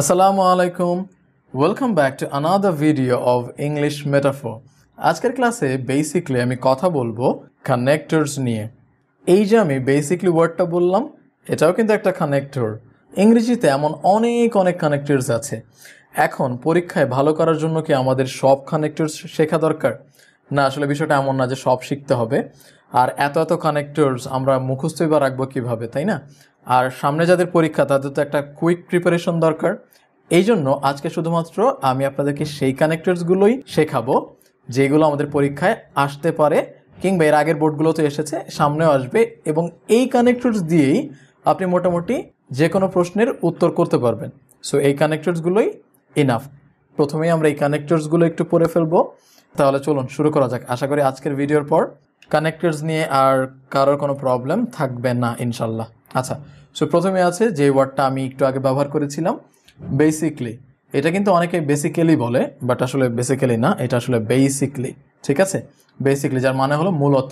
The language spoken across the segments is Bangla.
আসসালামু আলাইকুম welcome back to another video of English metaphor. আজকের ক্লাসে বেসিকলি আমি কথা বলবো কানেক্টরস নিয়ে। এই যে আমি বেসিকলি ওয়ার্ডটা বললাম, এটাও কিন্তু একটা কানেক্টর। ইংরেজিতে এমন অনেক কানেক্টরস আছে। এখন পরীক্ষায় ভালো করার জন্য কি আমাদের সব কানেক্টরস শেখা দরকার? না, আসলে বিষয়টা এমন না যে সব শিখতে হবে। আর এত কানেক্টরস আমরা মুখস্থই বা রাখবো কীভাবে, তাই না? আর সামনে যাদের পরীক্ষা তাদের তো একটা কুইক প্রিপারেশন দরকার। এই জন্য আজকে শুধুমাত্র আমি আপনাদেরকে সেই কানেক্টরসগুলোই শেখাবো যেগুলো আমাদের পরীক্ষায় আসতে পারে, কিংবা এর আগের বোর্ডগুলোতে এসেছে, সামনেও আসবে, এবং এই কানেক্টরস দিয়েই আপনি মোটামুটি যে কোনো প্রশ্নের উত্তর করতে পারবেন। সো এই কানেক্টরসগুলোই ইনাফ। প্রথমেই আমরা এই কানেক্টরসগুলো একটু পড়ে ফেলবো। তাহলে চলুন শুরু করা যাক। আশা করি আজকের ভিডিওর পর কানেক্টরস নিয়ে আর কারোর কোনো প্রবলেম থাকবে না ইনশাল্লাহ। আচ্ছা, সো প্রথমে আছে যে ওয়ার্ডটা আমি একটু আগে ব্যবহার করেছিলাম, বেসিকলি। এটা কিন্তু অনেকে বেসিক্যালি বলে, বাট আসলে বেসিক্যালি না, এটা আসলে বেসিকলি। ঠিক আছে, বেসিকলি যার মানে হলো মূলত।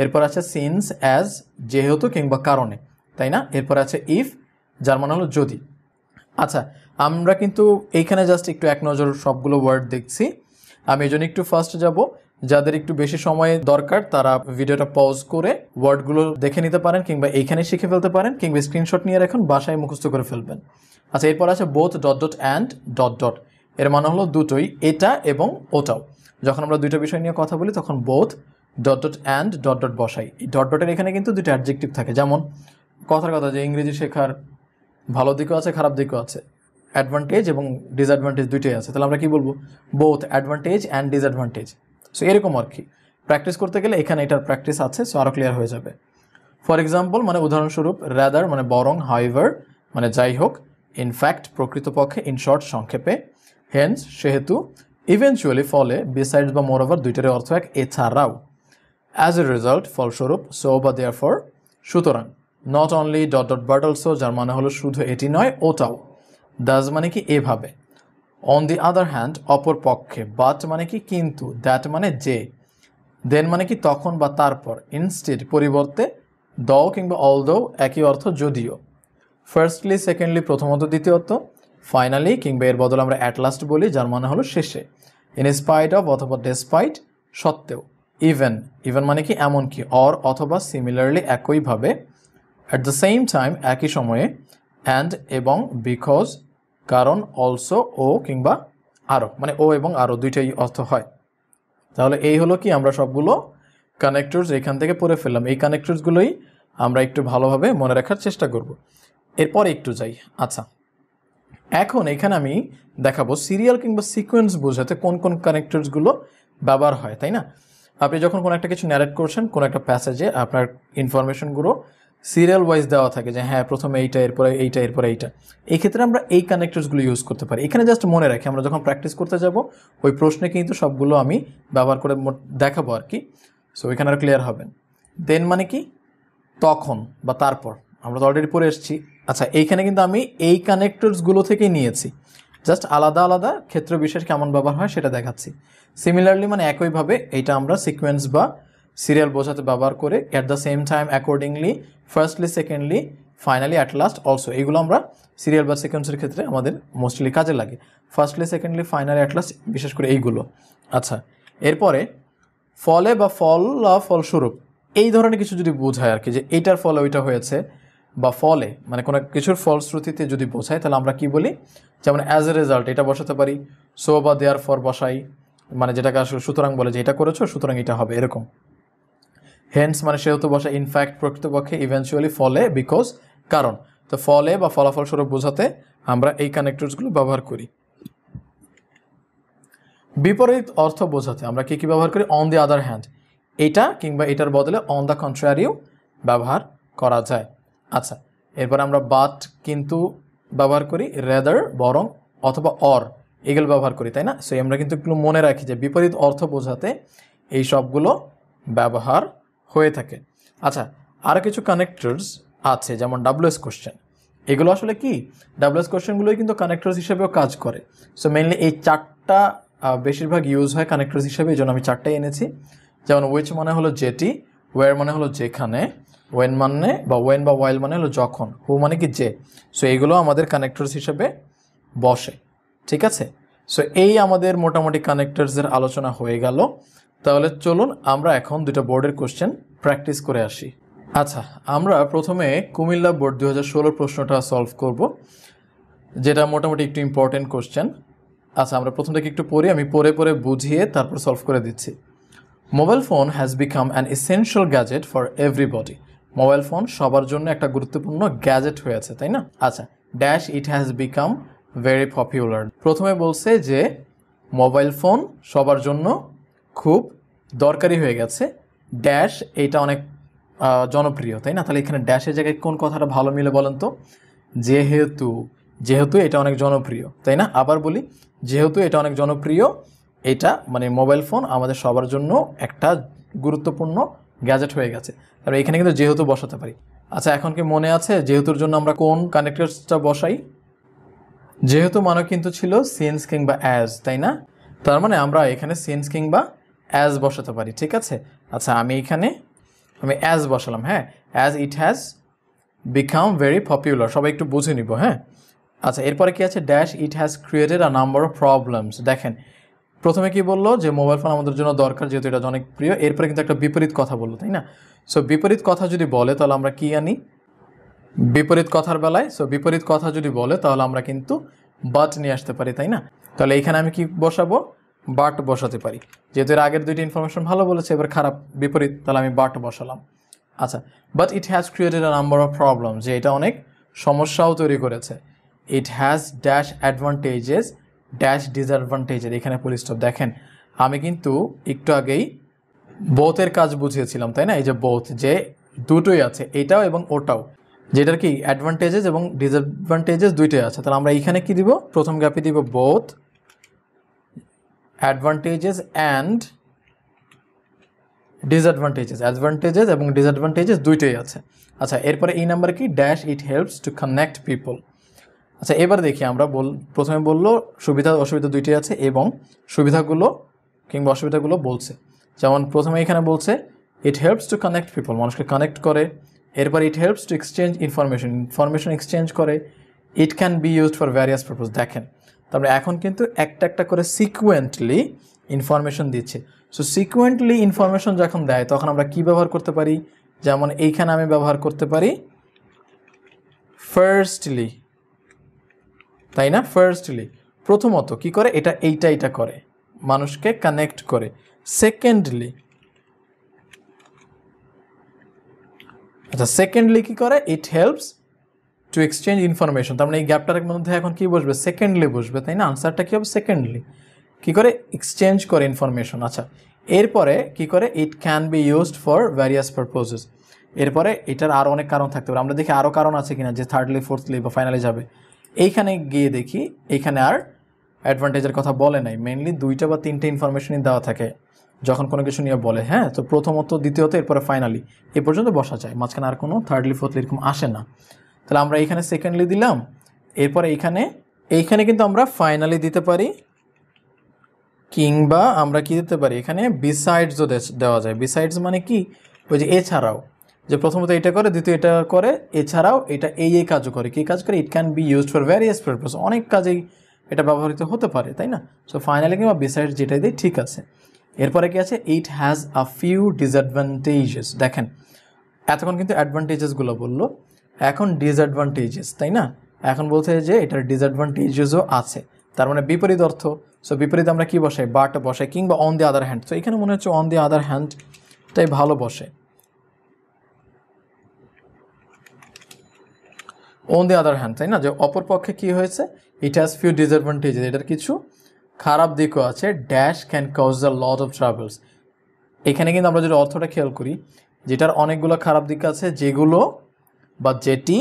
এরপর আছে সিন্স, অ্যাজ যেহেতু কিংবা কারণে, তাই না? এরপর আছে ইফ, যার মানে হলো যদি। আচ্ছা, আমরা কিন্তু এইখানে জাস্ট একটু এক নজর সবগুলো ওয়ার্ড দেখছি। আমি এই জন্য একটু ফার্স্ট যাব। যাদের একটু বেশি সময় দরকার তারা ভিডিওটা পজ করে ওয়ার্ডগুলো দেখে নিতে পারেন, কিংবা এইখানে শিখে ফেলতে পারেন, কিংবা স্ক্রিনশট নিয়ে রাখুন, বাসায় মুখস্থ করে ফেলবেন। আচ্ছা, এরপর আছে both dot dot and dot dot. এর মানে হলো দুটোই, এটা এবং ওটাও। যখন আমরা দুইটা বিষয় নিয়ে কথা বলি তখন both dot dot and dot dot বসাই। এই ডট ডটের এখানে কিন্তু দুটো অ্যাডজেক্টিভ থাকে। যেমন কথার কথা যে ইংরেজি শেখার ভালো দিকও আছে, খারাপ দিকও আছে, অ্যাডভান্টেজ এবং ডিসঅ্যাডভান্টেজ দুইটাই আছে। তাহলে আমরা কি বলবো? Both advantage and disadvantage. So এরকম আর কি। প্র্যাকটিস করতে গেলে এখানে এটার প্র্যাকটিস আছে, সো আরও ক্লিয়ার হয়ে যাবে। ফর এক্সাম্পল মানে উদাহরণস্বরূপ, রাদার মানে বরং, হাউএভার মানে যাই হোক, ইনফ্যাক্ট প্রকৃতপক্ষে, ইন শর্ট সংক্ষেপে, হেন্স সেহেতু, ইভেনচুয়ালি ফলে, বিসাইডস বা মোরওভার দুইটারই অর্থ এক, এছাড়াও, অ্যাজ এ রেজাল্ট ফলস্বরূপ, সো বা দেয়ারফর সুতরাং, not only dot dot but also, যার মানে হলো শুধু এটি নয় ওটাও, দাস মানে কি এভাবে, অন দি আদার হ্যান্ড অপর পক্ষে, বাট মানে কি কিন্তু, দ্যাট মানে যে, দেন মানে কি তখন বা তারপর, ইনস্টেড পরিবর্তে, দও কিংবা অলদো একই অর্থ যদিও, ফার্স্টলি সেকেন্ডলি প্রথমত দ্বিতীয়ত, ফাইনালি কিংবা এর বদলে আমরা অ্যাট লাস্ট বলি, যার মানে হলো শেষে, ইন স্পাইট অফ অথবা ডেসপাইট সত্ত্বেও, ইভেন ইভেন মানে কি এমনকি, অর অথবা সিমিলারলি একইভাবে, অ্যাট দ্য সেম টাইম একই সময়ে, অ্যান্ড এবং, বিকজ কারণ, অলসো ও কিংবা আরও, মানে ও এবং আরও দুইটাই অর্থ হয়। তাহলে এই হলো কি, আমরা সবগুলো কানেক্টরস এখান থেকে পড়ে ফেললাম। এই কানেক্টরসগুলোই আমরা একটু ভালোভাবে মনে রাখার চেষ্টা করব। এরপর একটু যাই। আচ্ছা, এখন এখানে আমি দেখাবো সিরিয়াল কিংবা সিকোয়েন্স বোঝাতে কোন কোন কানেক্টরসগুলো ব্যবহার হয়, তাই না? আপনি যখন কোনো একটা কিছু ন্যারেট করছেন, কোনো একটা প্যাসেজে আপনার ইনফরমেশনগুলো সিরিয়াল ওয়াইজ দেওয়া থাকে, যে হ্যাঁ প্রথমে এইটা, এরপরে এইটা, এরপরে এইটা। এই ক্ষেত্রে আমরা এই কানেক্টরসগুলো ইউজ করতে পারি। এখানে জাস্ট মনে রাখি, আমরা যখন প্র্যাকটিস করতে যাব ওই প্রশ্নে কিন্তু সবগুলো আমি ব্যবহার করে দেখাবো আর কি। সো এখানে আর ক্লিয়ার হবেন। দেন মানে কি তখন বা তারপর, আমরা তো অলরেডি পড়ে এসেছি। আচ্ছা, এইখানে কিন্তু আমি এই কানেক্টরসগুলো থেকেই নিয়েছি, জাস্ট আলাদা আলাদা ক্ষেত্র বিশেষ কেমন ব্যবহার হয় সেটা দেখাচ্ছি। সিমিলারলি মানে একইভাবে, এইটা আমরা সিকোয়েন্স বা সিরিয়াল বোঝাতে ব্যবহার করে, at the same time, accordingly, firstly, secondly, finally, at last, also, এইগুলো আমরা সিরিয়াল বা সিকোয়েন্সের ক্ষেত্রে আমাদের মোস্টলি কাজে লাগে। Firstly, secondly, finally, at last, বিশেষ করে এইগুলো। আচ্ছা, এরপরে ফলে বা ফলস্বরূপ, এই ধরনের কিছু যদি বোঝায় আর কি, যে এইটার ফলে ওইটা হয়েছে, বা ফলে মানে কোনো কিছুর ফলশ্রুতিতে যদি বোঝায়, তাহলে আমরা কি বলি? যেমন অ্যাজ এ রেজাল্ট এটা বসাতে পারি, সো বা দেয়ার ফর বসাই, মানে যেটাকে আসলে সুতরাং বলে, যে এটা করেছো সুতরাং এটা হবে, এরকম। হেন্স মানে সেহেতু বসাই, ইনফ্যাক্ট প্রকৃতপক্ষে, ইভেনচুয়ালি ফলে, বিকজ কারণ। তো ফলে বা ফলাফল স্বরূপ বোঝাতে আমরা এই কানেক্টরসগুলো ব্যবহার করি। বিপরীত অর্থ বোঝাতে আমরা কি ব্যবহার করি? অন দি আদার হ্যান্ড, এটা কিংবা এটার বদলে অন দ্য কন্ট্রারিও ব্যবহার করা যায়। আচ্ছা, এরপর আমরা বাট কিন্তু ব্যবহার করি, রেদার বরং, অথবা অর, এগুলো ব্যবহার করি, তাই না? সো আমরা কিন্তু একটু মনে রাখি যে বিপরীত অর্থ বোঝাতে এই সবগুলো ব্যবহার হয়ে থাকে। আচ্ছা, আরও কিছু কানেক্টরস আছে, যেমন ডাব্লিউএস কোশ্চেন। এগুলো আসলে কি, ডাব্লিউএস কোশ্চেনগুলোই কিন্তু কানেক্টরস হিসেবেও কাজ করে। সো মেইনলি এই চারটা বেশিরভাগ ইউজ হয় কানেক্টরস হিসেবে, এই জন্য আমি চারটাই এনেছি। যেমন উইচ মানে হলো যেটি, ওয়ার মানে হলো যেখানে, ওয়েন মানে বা ওয়েন বা ওয়াইল মানে হলো যখন, হু মানে কি যে। সো এইগুলো আমাদের কানেক্টরস হিসেবে বসে, ঠিক আছে। সো এই আমাদের মোটামুটি কানেক্টরসের আলোচনা হয়ে গেল। তাহলে চলুন আমরা এখন দুটো বোর্ডের কোশ্চেন প্র্যাকটিস করে আসি। আচ্ছা, আমরা প্রথমে কুমিল্লা বোর্ড 2016 প্রশ্নটা সলভ করব, যেটা মোটামুটি একটু ইম্পর্টেন্ট কোশ্চেন। আচ্ছা, আমরা প্রথম থেকে একটু পড়ি, আমি পড়ে পড়ে বুঝিয়ে তারপর সলভ করে দিচ্ছি। Mobile phone has become an essential gadget for everybody. Mobile phone সবার জন্য একটা গুরুত্বপূর্ণ গ্যাজেট হয়েছে, তাই না? আচ্ছা, dash it has become very popular. প্রথমে বলছে যে মোবাইল ফোন সবার জন্য খুব দরকারি হয়ে গেছে, ড্যাশ এইটা অনেক জনপ্রিয়, তাই না? তাহলে এখানে ড্যাশের জায়গায় কোন কথাটা ভালো মিলে বলেন তো? যেহেতু, যেহেতু এটা অনেক জনপ্রিয়, তাই না? আবার বলি, যেহেতু এটা অনেক জনপ্রিয়, এটা মানে মোবাইল ফোন আমাদের সবার জন্য একটা গুরুত্বপূর্ণ গ্যাজেট হয়ে গেছে। তারপরে এখানে কিন্তু যেহেতু বসাতে পারি। আচ্ছা, এখন কি মনে আছে যেহেতুর জন্য আমরা কোন কানেক্টরসটা বসাই? যেহেতু মানে কিন্তু ছিল সিন্স কিংবা অ্যাজ, তাই না? তার মানে আমরা এখানে সিন্স কিংবা অ্যাজ বসাতে পারি, ঠিক আছে। আচ্ছা, আমি অ্যাজ বসালাম, হ্যাঁ, as it has become very popular. সবাই একটু বুঝে নিব, হ্যাঁ। আচ্ছা, এরপরে কি আছে? Dash it has created a number of problems. দেখেন প্রথমে কি বললো যে মোবাইল ফোন আমাদের জন্য দরকার, যেহেতু এটা অনেক প্রিয়। এরপরে কিন্তু একটা বিপরীত কথা বললো, তাই না? সো বিপরীত কথা যদি বলে তাহলে আমরা কি আনি বিপরীত কথার বেলায়? সো বিপরীত কথা যদি বলে তাহলে আমরা কিন্তু বাট নিয়ে আসতে পারি, তাই না? তাহলে এইখানে আমি কি বসাবো? বাট বসাতে পারি। যেহেতু এর আগের দুইটি ইনফরমেশন ভালো বলেছে, এবার খারাপ বিপরীত, তাহলে আমি বাট বসালাম। আচ্ছা, but it has created a number of problem, যে এটা অনেক সমস্যাও তৈরি করেছে। It has dash advantages dash disadvantages. এখানে ফুল স্টপ। দেখেন আমি কিন্তু একটু আগেই বোথের কাজ বুঝিয়েছিলাম, তাই না? এই যে বোথ, যে দুটোই আছে, এটাও এবং ওটাও, যেটার কি অ্যাডভান্টেজেস এবং ডিসঅ্যাডভান্টেজেস দুইটাই আছে। তাহলে আমরা এইখানে কি দিব? প্রথম গ্যাপে দিব both advantages and disadvantages. Advantages এবং ডিসঅ্যাডভান্টেজেস দুইটাই আছে। আচ্ছা, এরপরে এই নাম্বার কি? Dash it helps to connect people. আচ্ছা, এবার দেখি আমরা প্রথমে বললো সুবিধা অসুবিধা দুইটাই আছে এবং সুবিধাগুলো কিংবা অসুবিধাগুলো বলছে। যেমন প্রথমে এখানে বলছে it helps to connect people, মানুষকে কানেক্ট করে। এরপর it helps to exchange information exchange করে। It can be used for various purpose. দেখেন তারপরে এখন কিন্তু একটা একটা করে সিকুয়েন্টলি ইনফরমেশন দিচ্ছে। সো সিকুয়েন্টলি ইনফরমেশন যখন দেয় তখন আমরা কি ব্যবহার করতে পারি? যেমন এইখানে আমি ব্যবহার করতে পারি ফার্স্টলি, তাই না? ফার্স্টলি প্রথমত কি করে? এইটা করে, মানুষকে কানেক্ট করে। সেকেন্ডলি, আচ্ছা সেকেন্ডলি কি করে? ইট হেল্পস টু এক্সচেঞ্জ ইনফরমেশন। তার মানে এই গ্যাপটার মধ্যে এখন কি বসবে? সেকেন্ডলি বসবে, তাই না? আনসারটা কি হবে? সেকেন্ডলি কি করে? এক্সচেঞ্জ করে ইনফরমেশন। আচ্ছা, এরপরে কি করে? It can be used for various purposes. এরপরে এটার আরও অনেক কারণ থাকতে পারে, আমরা দেখি আরও কারণ আছে কিনা, যে থার্ডলি ফোর্থলি বা ফাইনালি যাবে। এইখানে গিয়ে দেখি এইখানে আর অ্যাডভান্টেজের কথা বলে নাই, মেইনলি দুইটা বা তিনটে ইনফরমেশনই দেওয়া থাকে যখন কোনো কিছু নিয়ে বলে, হ্যাঁ। তো প্রথমত, দ্বিতীয়ত, এরপরে ফাইনালি, এ পর্যন্ত বসা যায়, মাঝখানে আর কোনো থার্ডলি ফোর্থলি এরকম আসে না। তাহলে আমরা এইখানে সেকেন্ডলি দিলাম, এরপরে এইখানে কিন্তু আমরা ফাইনালি দিতে পারি, কিংবা আমরা কি দিতে পারি? এখানে বিসাইডসও দেওয়া যায়। বিসাইডস মানে কি? ওই যে এছাড়াও, যে প্রথমত এটা করে, দ্বিতীয় এটা করে, এছাড়াও এটা এই কাজও করে। কী কাজ করে? It can be used for various purpose, অনেক কাজেই এটা ব্যবহৃত হতে পারে, তাই না? সো ফাইনালি কিংবা বিসাইডস যেটাই দিই ঠিক আছে। এরপরে কি আছে? ইট হ্যাজ আ ফিউ ডিসঅ্যাডভান্টেজেস। দেখেন এতক্ষণ কিন্তু অ্যাডভান্টেজেসগুলো বললো, এখন ডিসঅ্যাডভান্টেজেস, তাই না? এখন বলছে যে এটার ডিসঅ্যাডভান্টেজেসও আছে, তার মানে বিপরীত অর্থ। সো বিপরীত আমরা কি বসাই? বাট বসাই, কিংবা অন দি আদার হ্যান্ড। তো এখানে মনে হচ্ছে অন দি আদার হ্যান্ডটাই ভালো বসে। অন দি আদার হ্যান্ড, তাই না? যে অপর পক্ষে কি হয়েছে? ইট হ্যাজ ফিউ ডিসঅ্যাডভান্টেজেস, এটার কিছু খারাপ দিকও আছে। Dash can cause a lot of travels. এখানে কিন্তু আমরা যদি অর্থটা খেয়াল করি, যেটার অনেকগুলো খারাপ দিক আছে, যেগুলো বা যেটি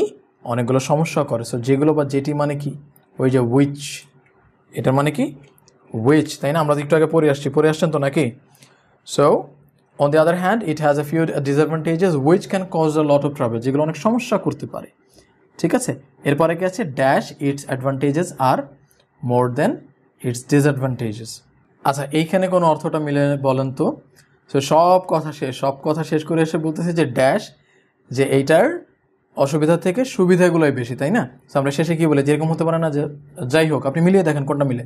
অনেকগুলো সমস্যা করে। সো যেগুলো বা যেটি মানে কি? ওই যে উইচ, এটার মানে কি? উইচ, তাই না? আমরা একটু আগে পড়ে আসছেন তো নাকি? So on the other hand it has a few disadvantages which can cause a lot of travel, যেগুলো অনেক সমস্যা করতে পারে, ঠিক আছে। এরপরে কি আছে? Dash its advantages are more than its disadvantages. আচ্ছা, এইখানে কোনো অর্থটা মিলে বলেন তো? সো সব কথা শেষ করে এসে বলতেছে যে ড্যাশ, যে এইটার অসুবিধা থেকে সুবিধাগুলোই বেশি, তাই না? তো আমরা শেষে কি বলে, যেরকম হতে পারে না যে যাই হোক, আপনি মিলিয়ে দেখেন কোনটা মিলে,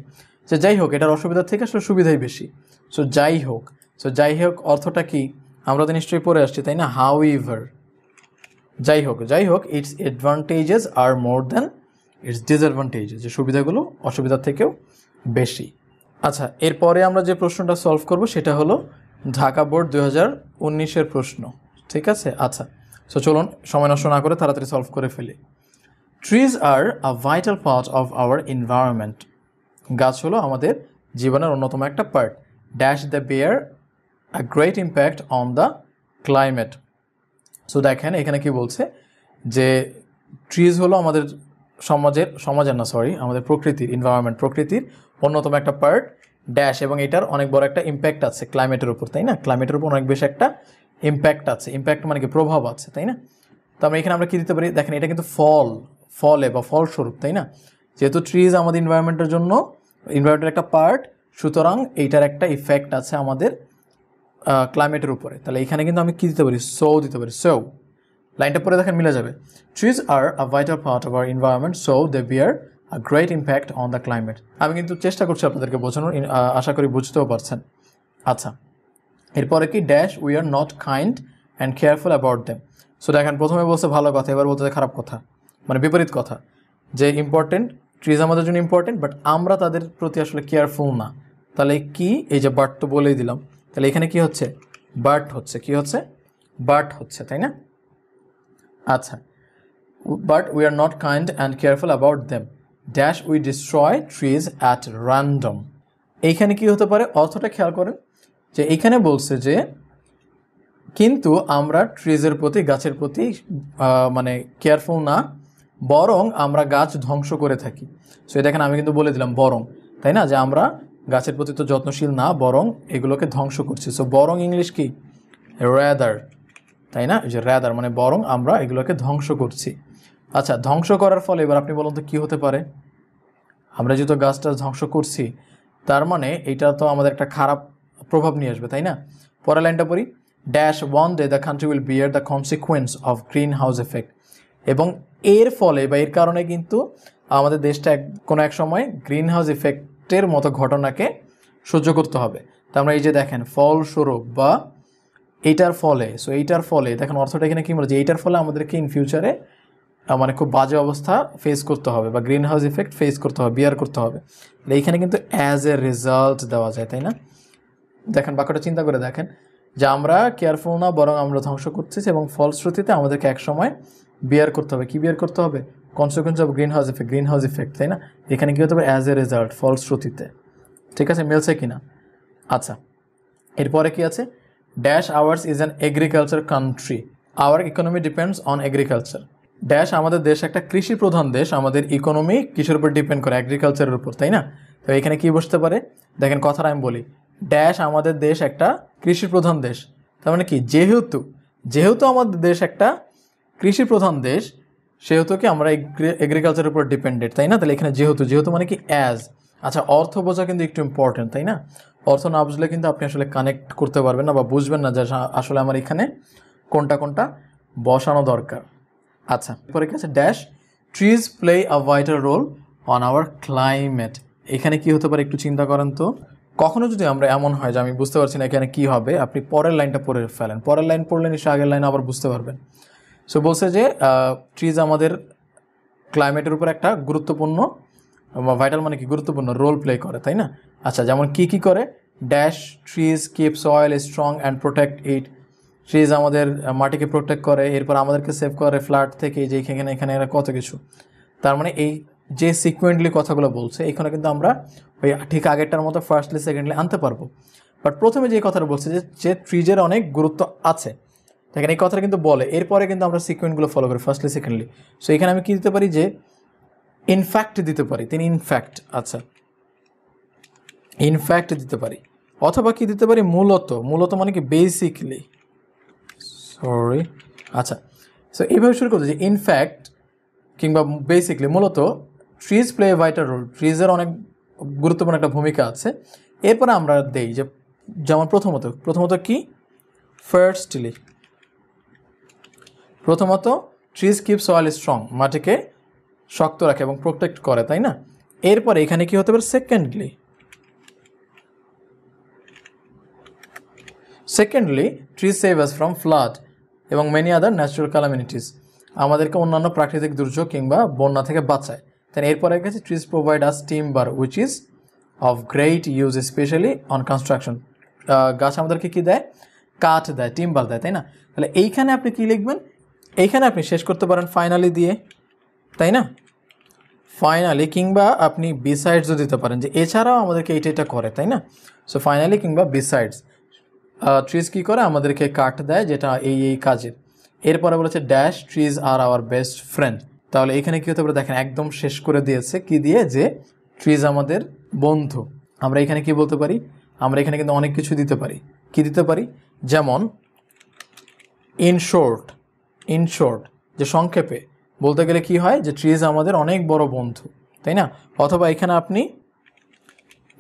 যে যাই হোক এটার অসুবিধা থেকে আসলে সুবিধাই বেশি। সো যাই হোক, সো যাই হোক অর্থটা কি আমরা তো নিশ্চয়ই পড়ে আসছি, তাই না? হাউএভার, যাই হোক, যাই হোক, its advantages are more than its disadvantages, যে সুবিধাগুলো অসুবিধার থেকেও বেশি। আচ্ছা, এরপরে আমরা যে প্রশ্নটা সলভ করব সেটা হলো ঢাকা বোর্ড 2019-এর প্রশ্ন, ঠিক আছে? আচ্ছা, সো চলুন সময় নষ্ট না করে তাড়াতাড়ি সলভ করে ফেলি। Trees are a vital part of our environment, গাছ হলো আমাদের জীবনের অন্যতম একটা part. Dash they bear a great impact on the climate. So দেখেন এখানে কি বলছে যে ট্রিজ হলো আমাদের আমাদের প্রকৃতির, এনভায়রনমেন্ট, প্রকৃতির অন্যতম একটা পার্ট, ড্যাশ, এবং এটার অনেক বড় একটা ইম্প্যাক্ট আছে ক্লাইমেটের উপর, তাই না? ক্লাইমেটের উপর অনেক বেশি একটা ইম্প্যাক্ট আছে, ইম্প্যাক্ট মানে কি প্রভাব আছে, তাই না? তো আমরা এখানে আমরা কী দিতে পারি, দেখেন এটা কিন্তু ফলে বা ফলস্বরূপ, তাই না? যেহেতু ট্রিজ আমাদের এনভায়রনমেন্টের জন্য, এনভায়রনমেন্টের একটা পার্ট, সুতরাং এইটার একটা ইফেক্ট আছে আমাদের ক্লাইমেটের উপরে। তাহলে এখানে কিন্তু আমি কী দিতে পারি, সো দিতে পারি। সো লাইনটা পরে দেখেন মিলে যাবে। Trees are a vital part of our environment, so they bear a great impact on the climate. আমি কিন্তু চেষ্টা করছি আপনাদেরকে বোঝানোর, আশা করি বুঝতেও পারছেন। আচ্ছা, এরপরে কি, dash we are not kind and careful about them. So দেখেন প্রথমে বলছে ভালো কথা, এবার বলতে খারাপ কথা, মানে বিপরীত কথা, যে ইম্পর্টেন্ট, ট্রিজ আমাদের জন্য ইম্পর্টেন্ট, বাট আমরা তাদের প্রতি আসলে কেয়ারফুল না। তাহলে কি, এই যে বাট তো বলেই দিলাম, তাহলে এখানে কি হচ্ছে, বাট হচ্ছে, কি হচ্ছে, বাট হচ্ছে, তাই না? আচ্ছা, but we are not kind and careful about them, dash we destroy trees at random. এইখানে কি হতে পারে, অর্থটা খেয়াল করেন, যে এইখানে বলছে যে কিন্তু আমরা ট্রিজের প্রতি, গাছের প্রতি মানে কেয়ারফুল না, বরং আমরা গাছ ধ্বংস করে থাকি। সো দেখেন আমি কিন্তু বলে দিলাম বরং, তাই না? যে আমরা গাছের প্রতি তো যত্নশীল না, বরং এগুলোকে ধ্বংস করছি। সো বরং ইংলিশ কি, র্যাদার, তাই না? এই যে র্যাদার মানে বরং আমরা এগুলোকে ধ্বংস করছি। আচ্ছা, ধ্বংস করার ফলে এবার আপনি বলুন তো কী হতে পারে, আমরা যেহেতু গাছটা ধ্বংস করছি তার মানে এইটা তো আমাদের একটা খারাপ প্রভাব নিয়ে আসবে, তাই না? পরের লাইনটা পড়ি, dash one day the country will bear the consequence of green house effect, এবং এর ফলে বা এর কারণে কিন্তু আমাদের দেশটা কোনো এক সময় গ্রিন হাউস ইফেক্টের মতো ঘটনাকে সহ্য করতে হবে। তা আমরা এই যে দেখেন ফলস্বরূপ বা এইটার ফলে, সো এইটার ফলে দেখেন অর্থটা এখানে কী বলে, যে এইটার ফলে আমাদেরকে ইন ফিউচারে মানে খুব বাজে অবস্থা ফেস করতে হবে বা গ্রিন হাউস ইফেক্ট ফেস করতে হবে, বিয়ার করতে হবে। এইখানে কিন্তু অ্যাজ এ রেজাল্ট দেওয়া যায়, তাই না? দেখেন বাক্যটা চিন্তা করে দেখেন, যে আমরা কেয়ারফুল না, বরং আমরা ধ্বংস করতেছি, এবং ফলশ্রুতিতে আমাদেরকে এক সময় বিয়ার করতে হবে। কি বিয়ার করতে হবে, consequence of green house effect, তাই না? এখানে কী হতে হবে, অ্যাজ এ রেজাল্ট, ফলশ্রুতিতে। ঠিক আছে, মিলছে কিনা? আচ্ছা, এরপরে কি আছে, dash hours is an agriculture country, hour economy depends on agriculture. Dash আমাদের দেশ একটা কৃষি প্রধান দেশ, আমাদের ইকোনমি কিসের উপর ডিপেন্ড করে, এগ্রিকালচারের উপর, তাই না? তো এখানে কি বসতে পারে, দেখেন কথাটা আমি বলি, ড্যাশ আমাদের দেশ একটা কৃষি প্রধান দেশ, তার মানে কি, যেহেতু আমাদের দেশ একটা কৃষি প্রধান দেশ, সেহেতু কি আমরা এগ্রিকালচারের উপর ডিপেন্ডেড, তাই না? তাহলে এখানে যেহেতু মানে কি, অ্যাজ। আচ্ছা, অর্থ বোঝা কিন্তু একটু ইম্পর্টেন্ট, তাই না? অর্থ না বুঝলে কিন্তু আপনি আসলে কানেক্ট করতে পারবেন না বা বুঝবেন না যে আসলে আমার এখানে কোনটা বসানো দরকার। আচ্ছা, এরপরে কি আছে, dash trees play a vital role on our climate. এখানে কি হতে পারে একটু চিন্তা করেন তো। কখনো যদি আমরা এমন হয় যে আমি বুঝতে পারছি না এখানে কি হবে, আপনি পরের লাইনটা পড়ে ফেলেন, পরের লাইন পড়লে নিশ্চয়ই আগের লাইন আবার বুঝতে পারবেন। সো বলছে যে ট্রিজ আমাদের ক্লাইমেটের উপর একটা গুরুত্বপূর্ণ, ভাইটাল মানে কি, গুরুত্বপূর্ণ রোল প্লে করে, তাই না? আচ্ছা, যেমন কি করে, dash trees keep soil strong and protect it, trees আমাদের মাটিকে প্রোটেক্ট করে, এরপর আমাদেরকে সেভ করে ফ্লাড থেকে, যে এখানে এরা কত কিছু। তার মানে এই যে সিকুয়েন্টলি কথাগুলো বলছে, এখানে কিন্তু আমরা ওই ঠিক আগেরটার মতো ফার্স্টলি সেকেন্ডলি আনতে পারবো। বাট প্রথমে যে কথাটা বলছে যে ট্রিজের অনেক গুরুত্ব আছে, দেখেন এই কথাটা কিন্তু বলে, এরপরে কিন্তু আমরা সিকুয়েন্টগুলো ফলো করি ফার্স্টলি সেকেন্ডলি। সো এখানে আমি কি দিতে পারি, যে ইনফ্যাক্ট দিতে পারি, তিনি ইনফ্যাক্ট, আচ্ছা ইনফ্যাক্ট দিতে পারি, অথবা কি দিতে পারি, মূলত মানে কি, বেসিকলি, আচ্ছা। সো এইভাবে শুরু করতে, যে ইনফ্যাক্ট কিংবা বেসিকলি, মূলত trees play a vital role, ট্রিজের অনেক গুরুত্বপূর্ণ একটা ভূমিকা আছে। এরপরে আমরা দেই যে যেমন প্রথমত কি, firstly, trees keep soil strong, মাটিকে শক্ত রাখে এবং প্রোটেক্ট করে, তাই না? এরপরে এখানে কি হতে পারে? Secondly trees save us from flood এবং মেনি আদার ন্যাচারাল ক্যালামিনিটিস, আমাদেরকে অন্যান্য প্রাকৃতিক দুর্যোগ কিংবা বন্যা থেকে বাঁচায়। তাই এরপরে গেছে trees provide us timber which is of great use specially on construction, গাছ আমাদেরকে কি দেয়? কাঠ দেয়, টিম্বার দেয়, তাই না? তাহলে এইখানে আপনি কি লিখবেন? এইখানে আপনি শেষ করতে পারেন ফাইনালি দিয়ে, তাই না? ফাইনালি কিংবা আপনি বিসাইডসও দিতে পারেন, যে এছাড়াও আমাদেরকে এটা করে, তাই না? সো ফাইনালি কিংবা বিসাইডস ট্রিজ কী করে? আমাদেরকে কাঠ দেয়, যেটা এই কাজের। এরপরে বলেছে dash trees are our best friend. তাহলে এখানে কী হতে পারে? দেখেন একদম শেষ করে দিয়েছে কি দিয়ে, যে ট্রিজ আমাদের বন্ধু। আমরা এখানে কি বলতে পারি? আমরা এখানে কিন্তু অনেক কিছু দিতে পারি। কি দিতে পারি? যেমন ইন শর্ট, যে সংক্ষেপে বলতে গেলে কি হয়? যে ট্রিজ আমাদের অনেক বড় বন্ধু, তাই না? অথবা এখানে আপনি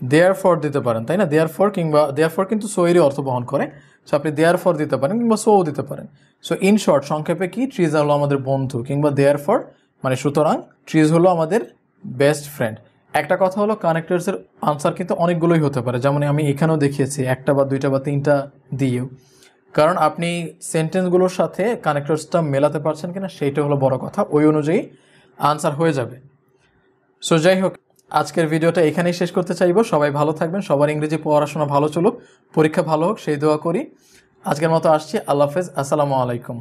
দেয়ারফর দিতে পারেন, তাই না? দেয়ারফর কিংবা দেয়ারফর কিন্তু সো এরই অর্থ বহন করে। সো আপনি দেয়ারফর দিতে পারেন কিংবা সোও দিতে পারেন। সো ইন শর্ট, সংক্ষেপে কি? ট্রিজ হলো আমাদের বন্ধু, কিংবা দেয়ারফর মানে সুতরাং ট্রিজ হলো আমাদের বেস্ট ফ্রেন্ড। একটা কথা হলো কানেক্টরসের আনসার কিন্তু অনেকগুলোই হতে পারে, যেমন আমি এখানেও দেখিয়েছি একটা বা দুইটা বা তিনটা দিয়েও, কারণ আপনি সেন্টেন্সগুলোর সাথে কানেক্টরসটা মেলাতে পারছেন কিনা সেইটা হলো বড় কথা। ওই অনুযায়ী আনসার হয়ে যাবে। সো যাই হোক, আজকের ভিডিওটা এখানেই শেষ করতে চাইবো। সবাই ভালো থাকবেন, সবার ইংরেজি পড়াশোনা ভালো চলুক, পরীক্ষা ভালো হোক সেই দোয়া করি। আজকের মতো আসছি, আল্লাহ হাফেজ, আসসালামু আলাইকুম।